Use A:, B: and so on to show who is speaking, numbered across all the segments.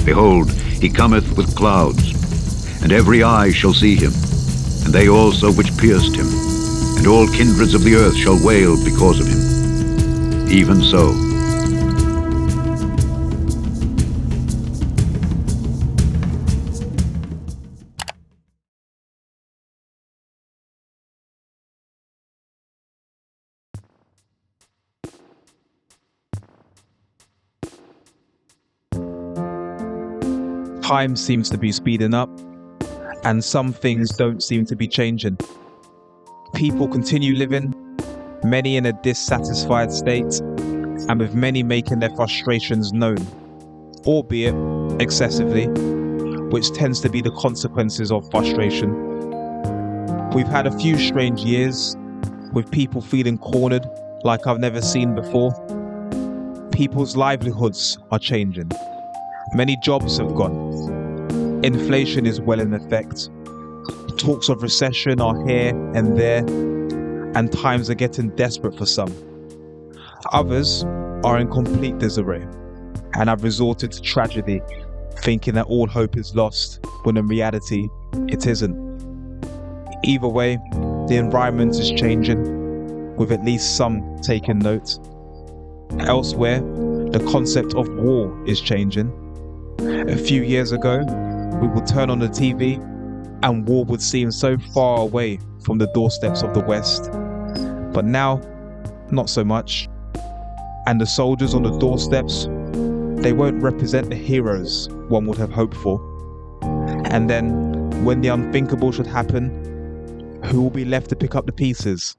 A: Behold, he cometh with clouds, and every eye shall see him, and they also which pierced him, and all kindreds of the earth shall wail because of him. Even so.
B: Time seems to be speeding up, and some things don't seem to be changing. People continue living, many in a dissatisfied state, and with many making their frustrations known, albeit excessively, which tends to be the consequences of frustration. We've had a few strange years, with people feeling cornered like I've never seen before. People's livelihoods are changing. Many jobs have gone. Inflation is well in effect. Talks of recession are here and there, and times are getting desperate for some. Others are in complete disarray and have resorted to tragedy, thinking that all hope is lost, when in reality, it isn't. Either way, the environment is changing, with at least some taking note. Elsewhere, the concept of war is changing. A few years ago, we would turn on the TV and war would seem so far away from the doorsteps of the West. But now, not so much. And the soldiers on the doorsteps, they won't represent the heroes one would have hoped for. And then, when the unthinkable should happen, who will be left to pick up the pieces?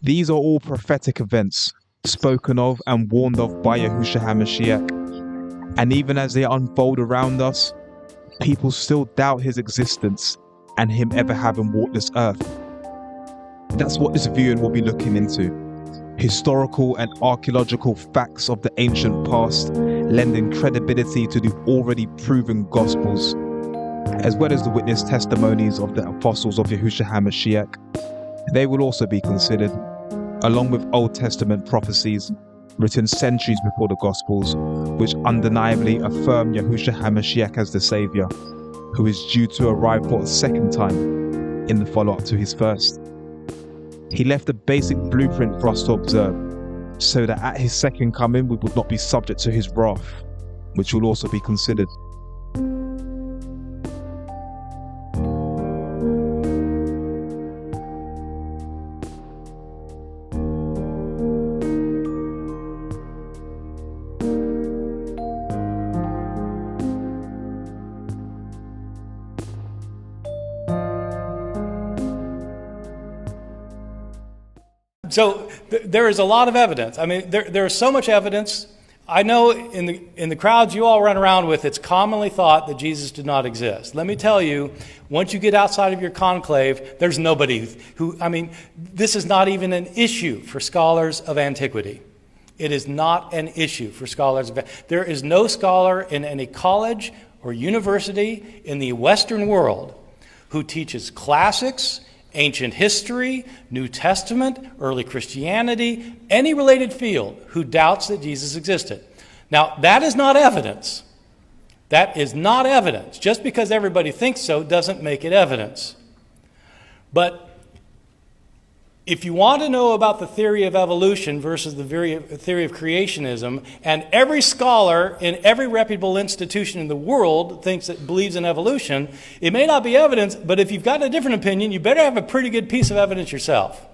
B: These are all prophetic events, spoken of and warned of by Yahusha Ha'Mashyach. And even as they unfold around us, people still doubt his existence and him ever having walked this earth. That's what this viewing will be looking into. Historical and archaeological facts of the ancient past, lending credibility to the already proven Gospels, as well as the witness testimonies of the apostles of Yahusha Ha'Mashyach. They will also be considered, along with Old Testament prophecies written centuries before the Gospels, which undeniably affirm Yahusha Ha'Mashyach as the Saviour, who is due to arrive for a second time in the follow-up to his first. He left a basic blueprint for us to observe, so that at his second coming we would not be subject to his wrath, which will also be considered.
C: So there is a lot of evidence. I mean, there is so much evidence. I know in the crowds you all run around with, it's commonly thought that Jesus did not exist. Let me tell you, once you get outside of your conclave, there's nobody this is not even an issue for scholars of antiquity. It is not an issue for scholars of antiquity. There is no scholar in any college or university in the Western world who teaches classics, ancient history, New Testament, early Christianity, any related field who doubts that Jesus existed. Now, that is not evidence. That is not evidence. Just because everybody thinks so doesn't make it evidence. But if you want to know about the theory of evolution versus the theory of creationism, and every scholar in every reputable institution in the world believes in evolution, it may not be evidence, but if you've got a different opinion, you better have a pretty good piece of evidence yourself.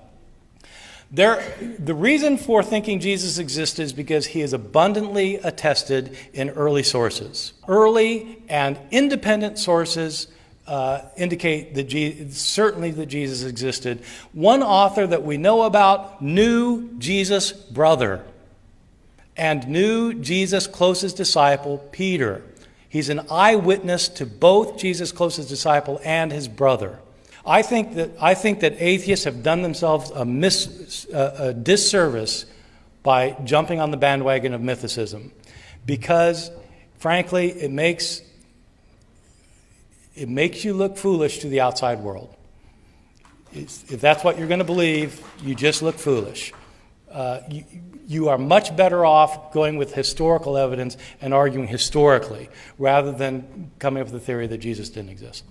C: The reason for thinking Jesus existed is because he is abundantly attested in early sources. Early and independent sources indicate that certainly that Jesus existed. One author that we know about knew Jesus' brother and knew Jesus' closest disciple, Peter. He's an eyewitness to both Jesus' closest disciple and his brother. I think that atheists have done themselves a disservice by jumping on the bandwagon of mythicism, because, frankly, it makes you look foolish to the outside world. If that's what you're going to believe, you just look foolish. You are much better off going with historical evidence and arguing historically rather than coming up with the theory that Jesus didn't exist.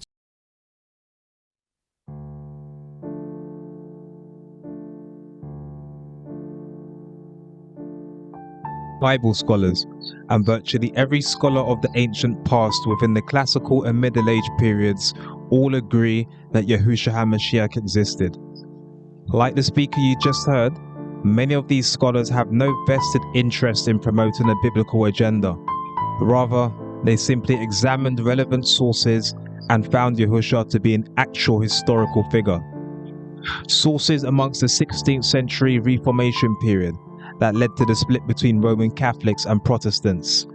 B: Bible scholars, and virtually every scholar of the ancient past within the classical and Middle Age periods all agree that Yahusha Ha'Mashyach existed. Like the speaker you just heard, many of these scholars have no vested interest in promoting a biblical agenda. Rather, they simply examined relevant sources and found Yahusha to be an actual historical figure. Sources amongst the 16th century Reformation period that led to the split between Roman Catholics and Protestants.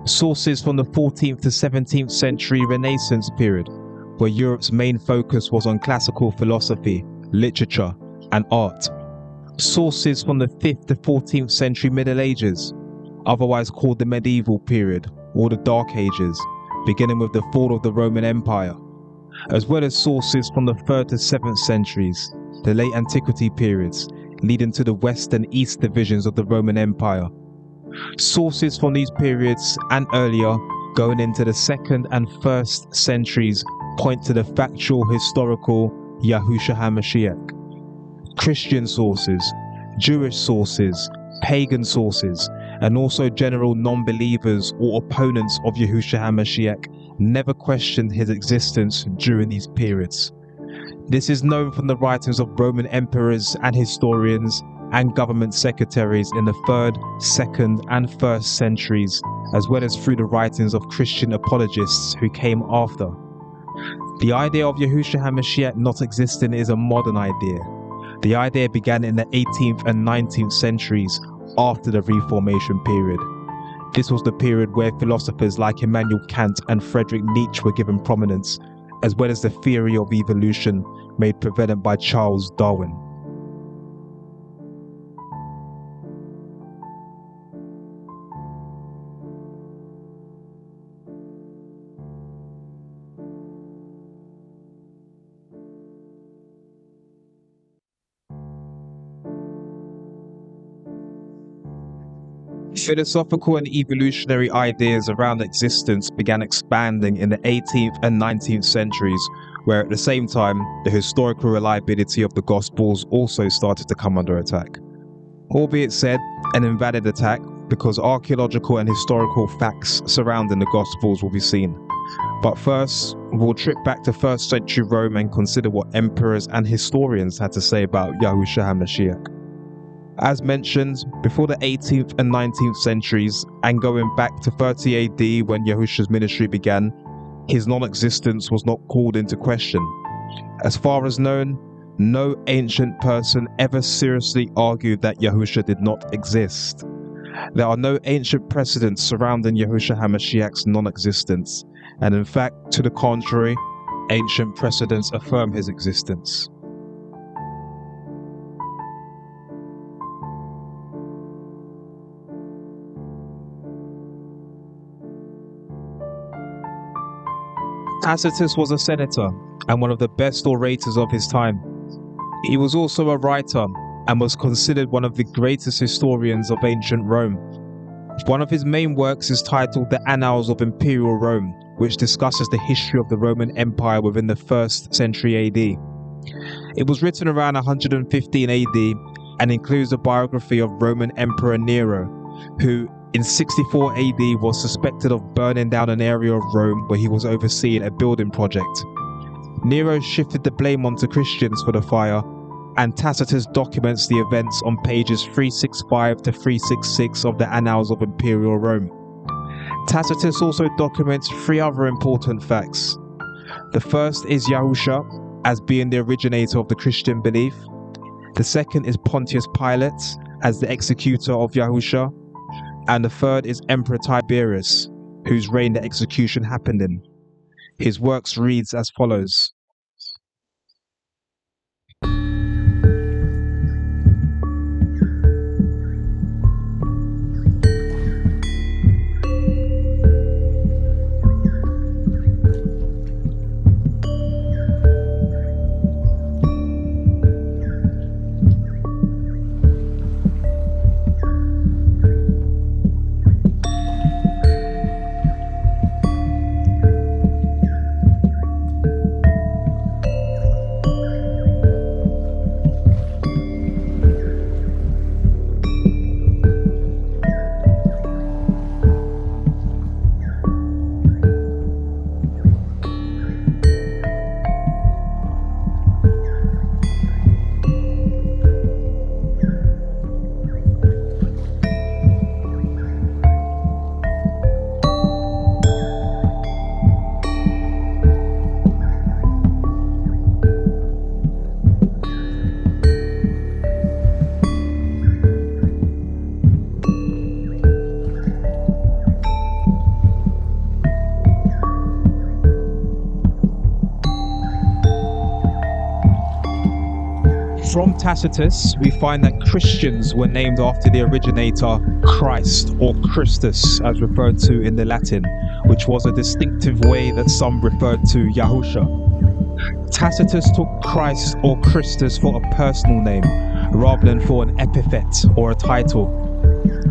B: Sources from the 14th to 17th century Renaissance period, where Europe's main focus was on classical philosophy, literature, and art. Sources from the 5th to 14th century Middle Ages, otherwise called the medieval period or the Dark Ages, beginning with the fall of the Roman Empire, as well as sources from the 3rd to 7th centuries, the late antiquity periods, leading to the West and East divisions of the Roman Empire. Sources from these periods and earlier, going into the 2nd and 1st centuries, point to the factual historical Yahusha Ha'Mashyach. Christian sources, Jewish sources, pagan sources, and also general non-believers or opponents of Yahusha Ha'Mashyach never questioned his existence during these periods. This is known from the writings of Roman emperors and historians and government secretaries in the 3rd, 2nd, and 1st centuries, as well as through the writings of Christian apologists who came after. The idea of Yahusha Ha'Mashyach not existing is a modern idea. The idea began in the 18th and 19th centuries after the Reformation period. This was the period where philosophers like Immanuel Kant and Friedrich Nietzsche were given prominence, as well as the theory of evolution made prevalent by Charles Darwin. Philosophical and evolutionary ideas around existence began expanding in the 18th and 19th centuries, where at the same time, the historical reliability of the Gospels also started to come under attack. Albeit said, an invalid attack, because archaeological and historical facts surrounding the Gospels will be seen. But first, we'll trip back to 1st century Rome and consider what emperors and historians had to say about Yahusha Ha'Mashyach. As mentioned, before the 18th and 19th centuries, and going back to 30 AD when Yahusha's ministry began, his non-existence was not called into question. As far as known, no ancient person ever seriously argued that Yahusha did not exist. There are no ancient precedents surrounding Yahusha Ha'Mashyach's non-existence, and in fact, to the contrary, ancient precedents affirm his existence. Tacitus was a senator and one of the best orators of his time. He was also a writer and was considered one of the greatest historians of ancient Rome. One of his main works is titled The Annals of Imperial Rome, which discusses the history of the Roman Empire within the 1st century AD. It was written around 115 AD and includes a biography of Roman Emperor Nero, who in 64 AD was suspected of burning down an area of Rome where he was overseeing a building project. Nero shifted the blame onto Christians for the fire, and Tacitus documents the events on pages 365 to 366 of the Annals of Imperial Rome. Tacitus also documents 3 other important facts. The first is Yahusha as being the originator of the Christian belief. The second is Pontius Pilate as the executor of Yahusha. And the third is Emperor Tiberius, whose reign the execution happened in. His works reads as follows. From Tacitus, we find that Christians were named after the originator Christ, or Christus as referred to in the Latin, which was a distinctive way that some referred to Yahusha. Tacitus took Christ or Christus for a personal name rather than for an epithet or a title.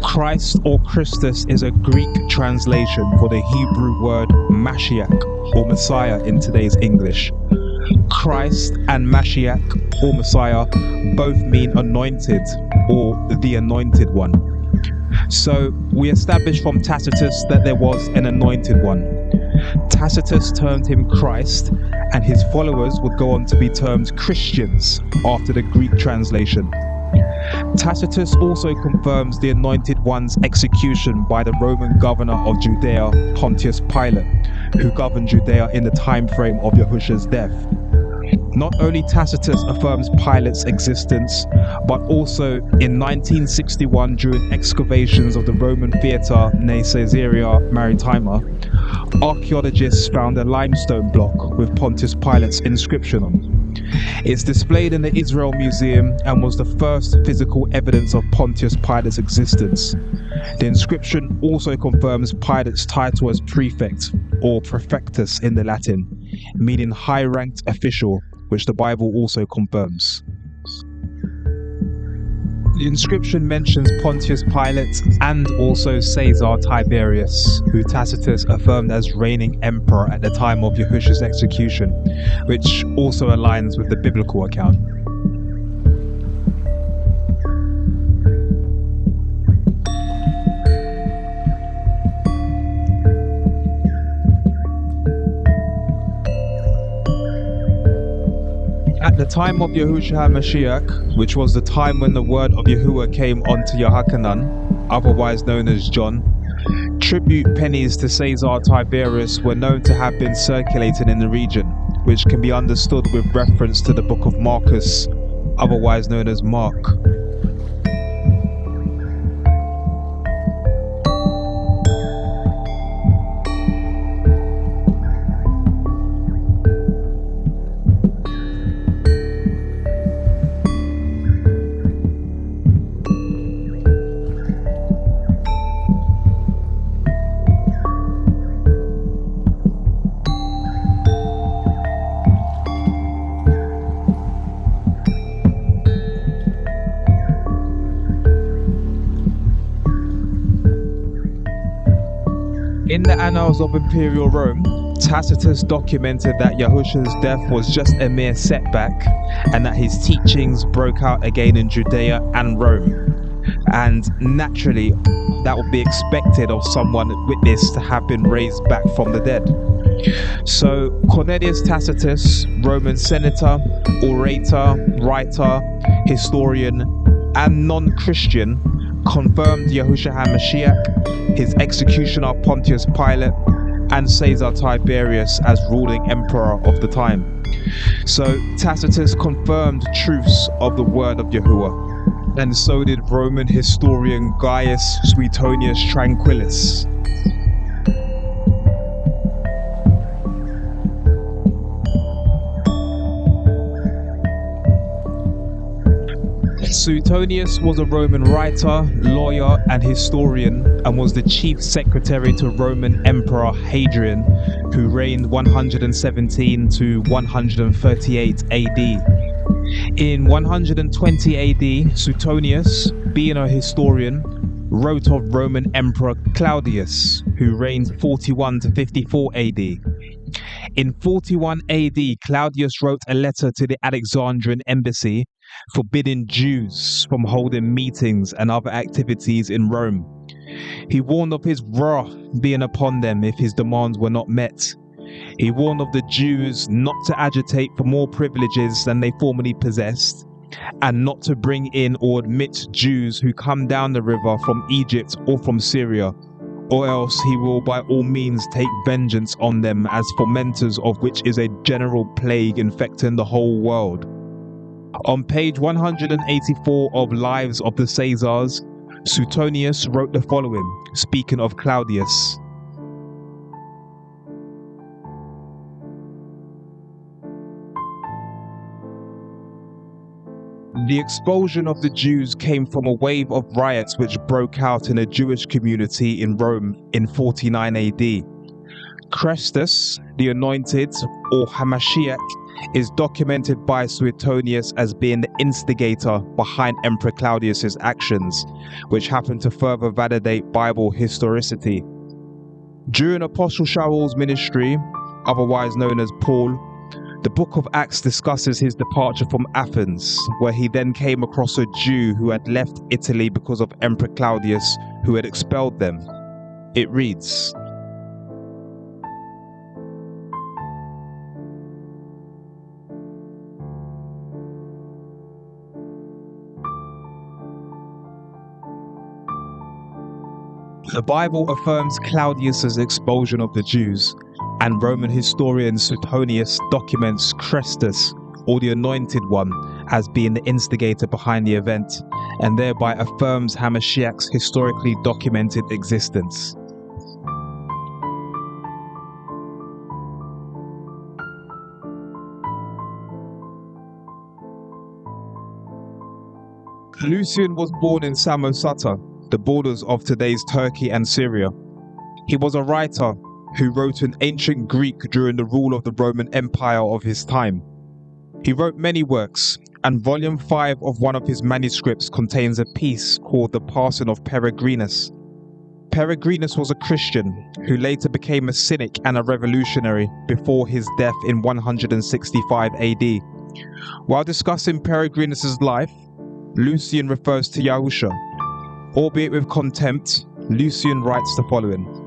B: Christ or Christus is a Greek translation for the Hebrew word Mashiach or Messiah in today's English. Christ and Mashiach or Messiah both mean anointed or the anointed one. So we establish from Tacitus that there was an anointed one. Tacitus termed him Christ, and his followers would go on to be termed Christians after the Greek translation. Tacitus also confirms the anointed one's execution by the Roman governor of Judea, Pontius Pilate, who governed Judea in the time frame of Yahusha's death. Not only Tacitus affirms Pilate's existence, but also in 1961 during excavations of the Roman theatre near Caesarea Maritima, archaeologists found a limestone block with Pontius Pilate's inscription on it. It's displayed in the Israel Museum and was the first physical evidence of Pontius Pilate's existence. The inscription also confirms Pilate's title as prefect, or prefectus in the Latin, meaning high-ranked official, which the Bible also confirms. The inscription mentions Pontius Pilate and also Caesar Tiberius, who Tacitus affirmed as reigning emperor at the time of Yahusha's execution, which also aligns with the biblical account. At the time of Yahusha Ha'Mashyach, which was the time when the word of Yahuah came onto Yohanan, otherwise known as John, tribute pennies to Caesar Tiberius were known to have been circulated in the region, which can be understood with reference to the book of Marcus, otherwise known as Mark. In the Annals of Imperial Rome, Tacitus documented that Yahusha's death was just a mere setback and that his teachings broke out again in Judea and Rome. And naturally, that would be expected of someone witnessed to have been raised back from the dead. So Cornelius Tacitus, Roman senator, orator, writer, historian, and non-Christian, confirmed Yahusha Ha'Mashyach, his executioner Pontius Pilate, and Caesar Tiberius as ruling emperor of the time. So Tacitus confirmed truths of the word of Yahuah, and so did Roman historian Gaius Suetonius Tranquillus. Suetonius was a Roman writer, lawyer, and historian, and was the chief secretary to Roman Emperor Hadrian, who reigned 117 to 138 AD. In 120 AD, Suetonius, being a historian, wrote of Roman Emperor Claudius, who reigned 41 to 54 AD. In 41 AD, Claudius wrote a letter to the Alexandrian embassy forbidding Jews from holding meetings and other activities in Rome. He warned of his wrath being upon them if his demands were not met. He warned of the Jews not to agitate for more privileges than they formerly possessed, and not to bring in or admit Jews who come down the river from Egypt or from Syria, or else he will by all means take vengeance on them as fomenters of which is a general plague infecting the whole world. On page 184 of Lives of the Caesars, Suetonius wrote the following, speaking of Claudius. The expulsion of the Jews came from a wave of riots which broke out in a Jewish community in Rome in 49 AD. Christus, the Anointed, or Hamashiach, is documented by Suetonius as being the instigator behind Emperor Claudius's actions, which happened to further validate Bible historicity. During Apostle Shaul's ministry, otherwise known as Paul, the book of Acts discusses his departure from Athens, where he then came across a Jew who had left Italy because of Emperor Claudius, who had expelled them. It reads, the Bible affirms Claudius's expulsion of the Jews, and Roman historian Suetonius documents Christus, or the Anointed One, as being the instigator behind the event, and thereby affirms Hamashiach's historically documented existence. Lucian was born in Samosata, the borders of today's Turkey and Syria. He was a writer who wrote in ancient Greek during the rule of the Roman Empire of his time. He wrote many works, and volume 5 of one of his manuscripts contains a piece called The Passing of Peregrinus. Peregrinus was a Christian who later became a cynic and a revolutionary before his death in 165 AD. While discussing Peregrinus' life, Lucian refers to Yahusha. Albeit with contempt, Lucian writes the following.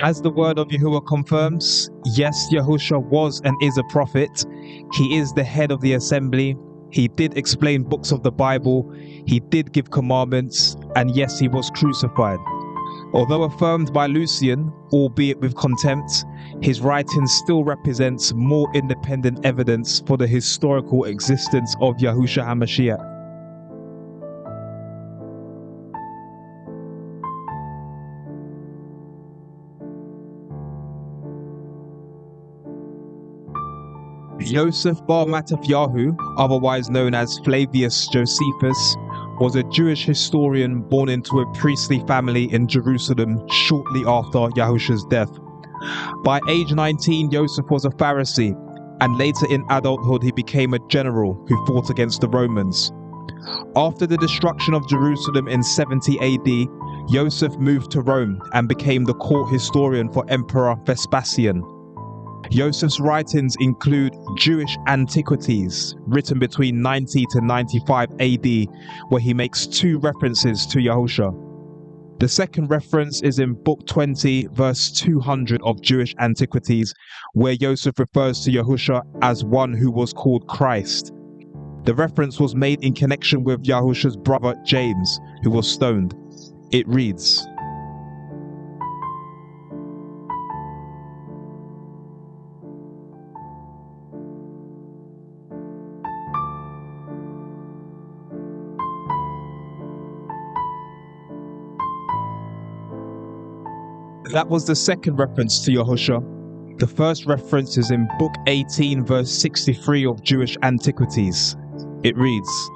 B: As the word of Yahuah confirms, yes, Yahusha was and is a prophet. He is the head of the assembly. He did explain books of the Bible. He did give commandments. And yes, he was crucified. Although affirmed by Lucian, albeit with contempt, his writings still represents more independent evidence for the historical existence of Yahusha Ha'Mashyach. Joseph bar Mattithyahu, otherwise known as Flavius Josephus, was a Jewish historian born into a priestly family in Jerusalem shortly after Yahusha's death. By age 19, Joseph was a Pharisee, and later in adulthood he became a general who fought against the Romans. After the destruction of Jerusalem in 70 AD, Joseph moved to Rome and became the court historian for Emperor Vespasian. Joseph's writings include Jewish Antiquities, written between 90 to 95 AD, where he makes 2 references to Yahusha. The second reference is in Book 20, verse 200 of Jewish Antiquities, where Joseph refers to Yahusha as one who was called Christ. The reference was made in connection with Yahusha's brother James, who was stoned. It reads, that was the second reference to Yahusha. The first reference is in Book 18, verse 63 of Jewish Antiquities. It reads,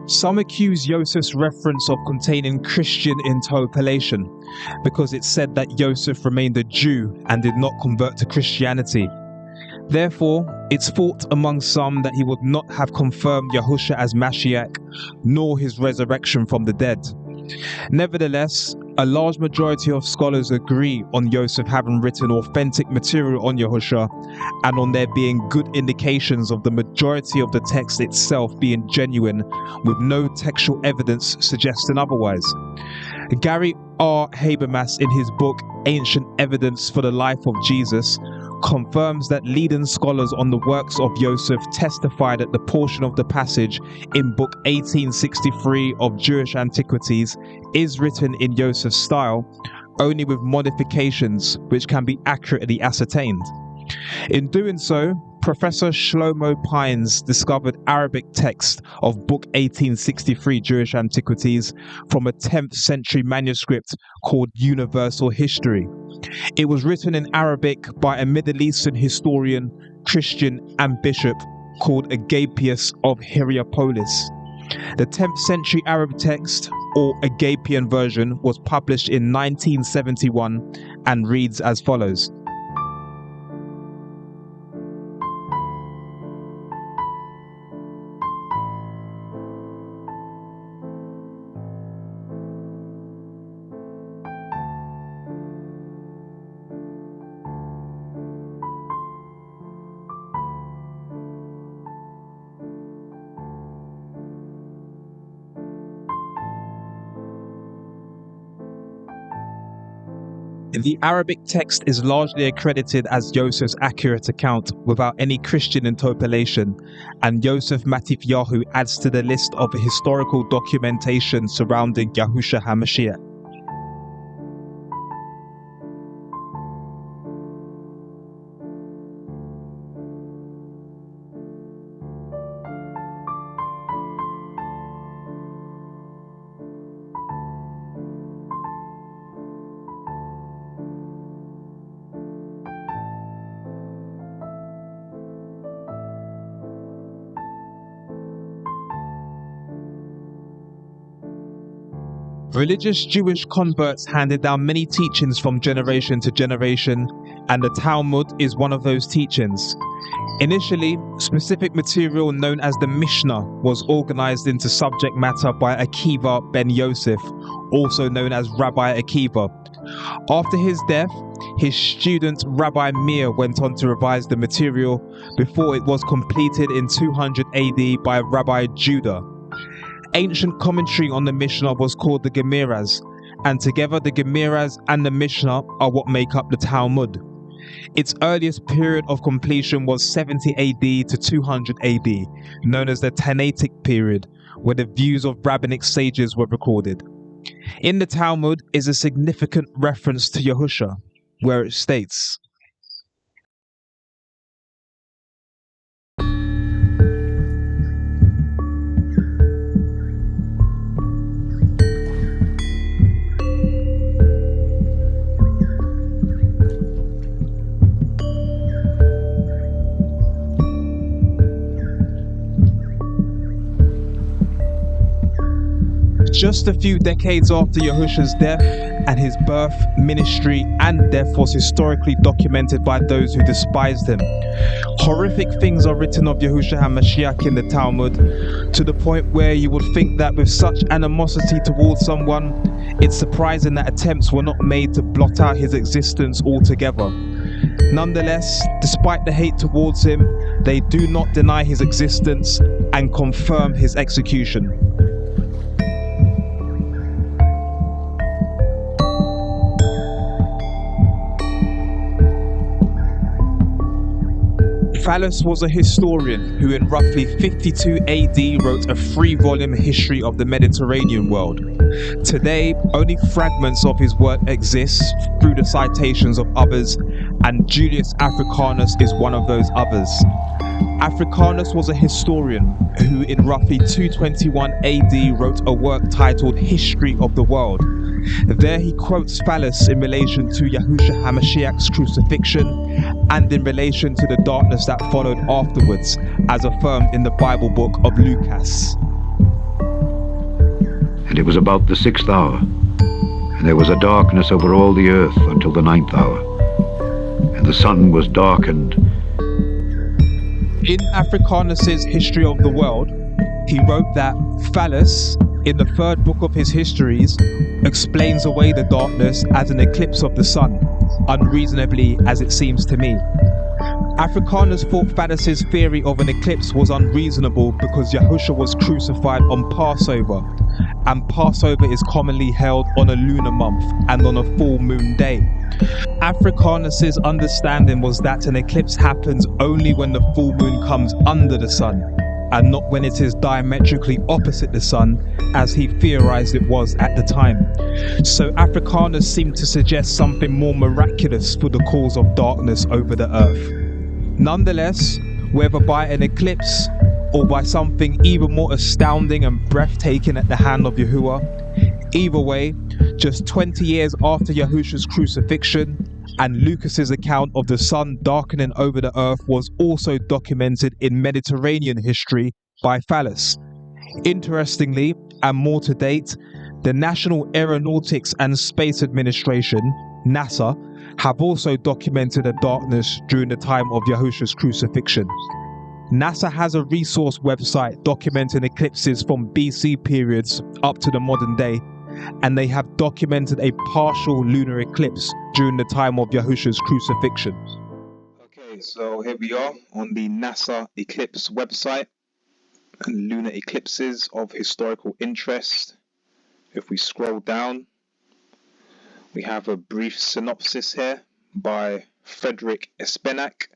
B: Some accuse Joseph's reference of containing Christian interpolation because it said that Joseph remained a Jew and did not convert to Christianity. Therefore, it's thought among some that he would not have confirmed Yahusha as Mashiach, nor his resurrection from the dead. Nevertheless, a large majority of scholars agree on Joseph having written authentic material on Yahusha and on there being good indications of the majority of the text itself being genuine, with no textual evidence suggesting otherwise. Gary R. Habermas, in his book Ancient Evidence for the Life of Jesus, confirms that leading scholars on the works of Joseph testify that the portion of the passage in book 1863 of Jewish Antiquities is written in Joseph's style, only with modifications which can be accurately ascertained. In doing so, Professor Shlomo Pines discovered Arabic text of book 1863 Jewish Antiquities from a 10th century manuscript called Universal History. It was written in Arabic by a Middle Eastern historian, Christian, and bishop called Agapius of Hierapolis. The 10th century Arab text, or Agapian version, was published in 1971 and reads as follows. The Arabic text is largely accredited as Joseph's accurate account without any Christian interpolation, and Joseph Mattithyahu adds to the list of historical documentation surrounding Yahusha Ha'Mashyach. Religious Jewish converts handed down many teachings from generation to generation, and the Talmud is one of those teachings. Initially, specific material known as the Mishnah was organized into subject matter by Akiva ben Yosef, also known as Rabbi Akiva. After his death, his student Rabbi Meir went on to revise the material before it was completed in 200 AD by Rabbi Judah. Ancient commentary on the Mishnah was called the Gemaras, and together the Gemaras and the Mishnah are what make up the Talmud. Its earliest period of completion was 70 AD to 200 AD, known as the Tannaitic period, where the views of rabbinic sages were recorded. In the Talmud is a significant reference to Yahusha, where it states, just a few decades after Yahusha's death, and his birth, ministry, and death was historically documented by those who despised him. Horrific things are written of Yahusha Ha'Mashyach in the Talmud, to the point where you would think that with such animosity towards someone, it's surprising that attempts were not made to blot out his existence altogether. Nonetheless, despite the hate towards him, they do not deny his existence and confirm his execution. Phallus was a historian who in roughly 52 AD wrote a 3-volume history of the Mediterranean world. Today, only fragments of his work exist through the citations of others, and Julius Africanus is one of those others. Africanus was a historian who in roughly 221 AD wrote a work titled History of the World. There he quotes Phallus in relation to Yahusha Ha'Mashiach's crucifixion and in relation to the darkness that followed afterwards, as affirmed in the Bible book of Lucas.
A: And it was about the 6th hour, and there was a darkness over all the earth until the 9th hour, and the sun was darkened.
B: In Africanus's History of the World, he wrote that Phallus, in the 3rd book of his histories, explains away the darkness as an eclipse of the sun, unreasonably as it seems to me. Africanus thought Phallus's theory of an eclipse was unreasonable because Yahusha was crucified on Passover, and Passover is commonly held on a lunar month and on a full moon day. Africanus's understanding was that an eclipse happens only when the full moon comes under the sun, and not when it is diametrically opposite the sun, as he theorized it was at the time. So Africanus seemed to suggest something more miraculous for the cause of darkness over the earth. Nonetheless, whether by an eclipse or by something even more astounding and breathtaking at the hand of Yahuah, either way, just 20 years after Yahusha's crucifixion, and Lucas's account of the sun darkening over the earth was also documented in Mediterranean history by Phallus. Interestingly, and more to date, the National Aeronautics and Space Administration, NASA, have also documented a darkness during the time of Yahusha's crucifixion. NASA has a resource website documenting eclipses from BC periods up to the modern day, and they have documented a partial lunar eclipse during the time of Yahusha's crucifixion.
D: Okay, so here we are on the NASA Eclipse website, and lunar eclipses of historical interest. If we scroll down, we have a brief synopsis here by Frederick Espenak,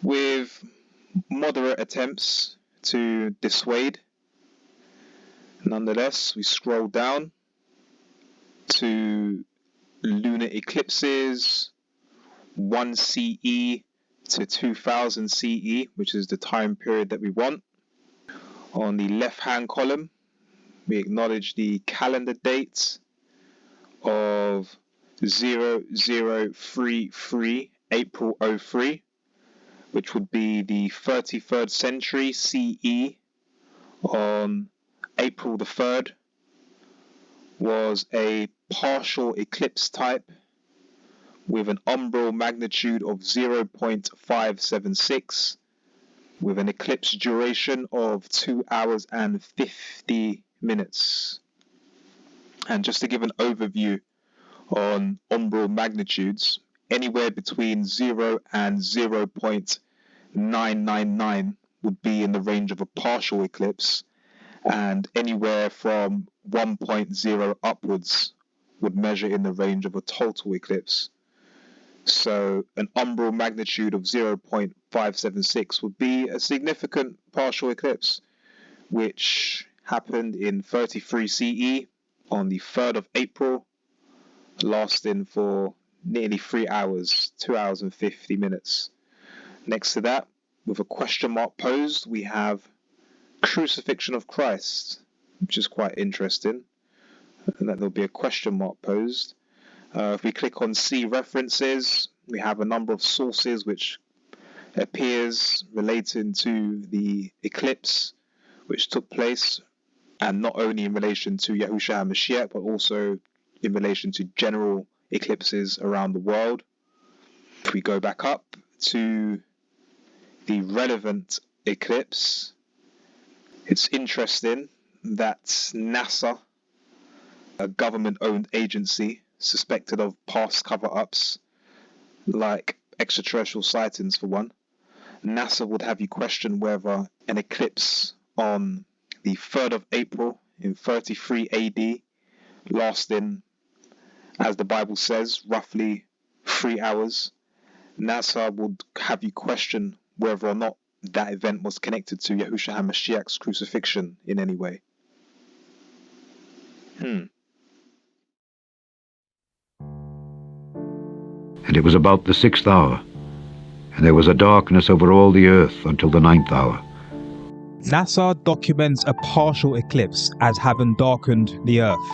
D: with moderate attempts to dissuade. Nonetheless, we scroll down to lunar eclipses 1 CE to 2000 CE, which is the time period that we want. On the left-hand column, we acknowledge the calendar dates of 0033 April 03, which would be the 33rd century CE. On April the 3rd was a partial eclipse type with an umbral magnitude of 0.576, with an eclipse duration of 2 hours and 50 minutes. And just to give an overview on umbral magnitudes, anywhere between 0 and 0.999 would be in the range of a partial eclipse, and anywhere from 1.0 upwards would measure in the range of a total eclipse. So an umbral magnitude of 0.576 would be a significant partial eclipse, which happened in 33 CE on the 3rd of April, lasting for nearly 3 hours, 2 hours and 50 minutes. Next to that, with a question mark posed, we have crucifixion of Christ, which is quite interesting, and that there'll be a question mark posed. If we click on see references, we have a number of sources which appears relating to the eclipse which took place, and not only in relation to Yahusha Ha'Mashyach, but also in relation to general eclipses around the world. If we go back up to the relevant eclipse, it's interesting that NASA, a government-owned agency suspected of past cover-ups, like extraterrestrial sightings for one, NASA would have you question whether an eclipse on the 3rd of April in 33 AD, lasting, as the Bible says, roughly 3 hours, NASA would have you question whether or not that event was connected to Yahusha Ha'Mashyach's crucifixion in any way.
A: And it was about the 6th hour, and there was a darkness over all the earth until the 9th hour.
B: NASA documents a partial eclipse as having darkened the earth.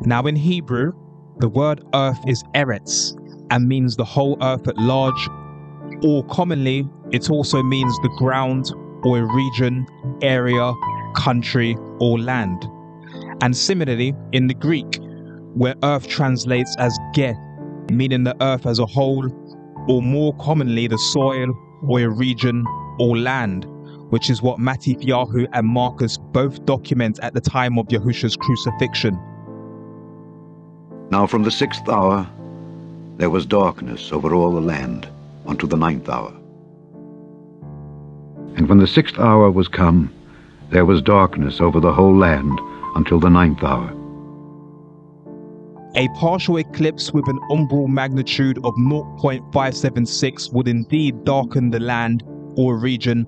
B: Now in Hebrew, the word earth is eretz and means the whole earth at large, or commonly it also means the ground or a region, area, country or land. And similarly, in the Greek, where earth translates as ge, meaning the earth as a whole, or more commonly the soil or a region or land, which is what Mattithyahu and Marcus both document at the time of Yahusha's crucifixion.
A: Now from the 6th hour there was darkness over all the land unto the 9th hour. And when the 6th hour was come, there was darkness over the whole land until the 9th hour.
B: A partial eclipse with an umbral magnitude of 0.576 would indeed darken the land or region,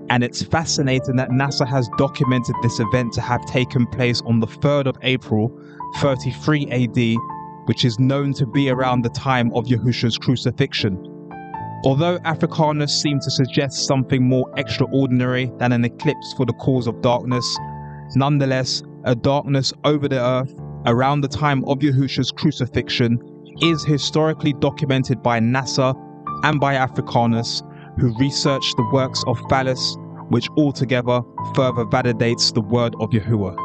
B: and it's fascinating that NASA has documented this event to have taken place on the 3rd of April, 33 AD, which is known to be around the time of Yahusha's crucifixion. Although Africanus seem to suggest something more extraordinary than an eclipse for the cause of darkness, nonetheless, a darkness over the earth around the time of Yahusha's crucifixion is historically documented by NASA and by Africanus, who researched the works of Thales, which altogether further validates the word of Yahuah.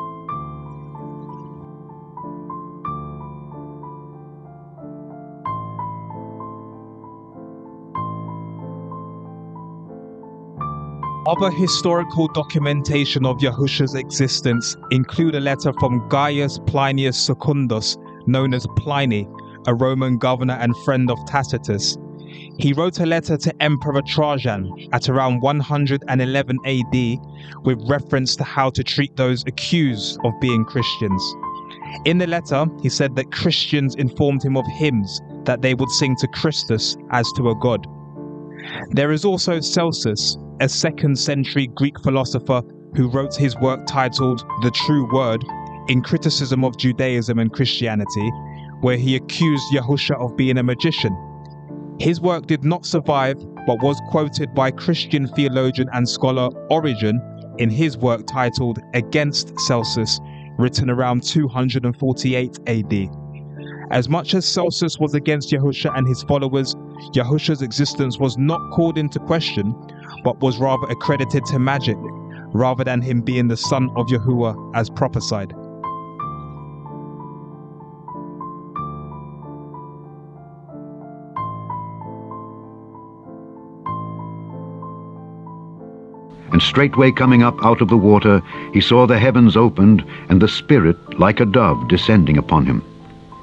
B: Other historical documentation of Yahusha's existence include a letter from Gaius Plinius Secundus, known as Pliny, a Roman governor and friend of Tacitus. He wrote a letter to Emperor Trajan at around 111 AD with reference to how to treat those accused of being Christians. In the letter, he said that Christians informed him of hymns that they would sing to Christus as to a god. There is also Celsus, a 2nd century Greek philosopher who wrote his work titled The True Word in criticism of Judaism and Christianity, where he accused Yahusha of being a magician. His work did not survive, but was quoted by Christian theologian and scholar Origen in his work titled Against Celsus, written around 248 AD. As much as Celsus was against Yahusha and his followers, Yahusha's existence was not called into question, but was rather accredited to magic, rather than him being the son of Yahuah as prophesied.
A: And straightway coming up out of the water, he saw the heavens opened, and the Spirit like a dove descending upon him.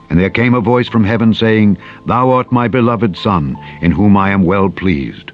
A: And there came a voice from heaven saying, Thou art my beloved Son, in whom I am well pleased.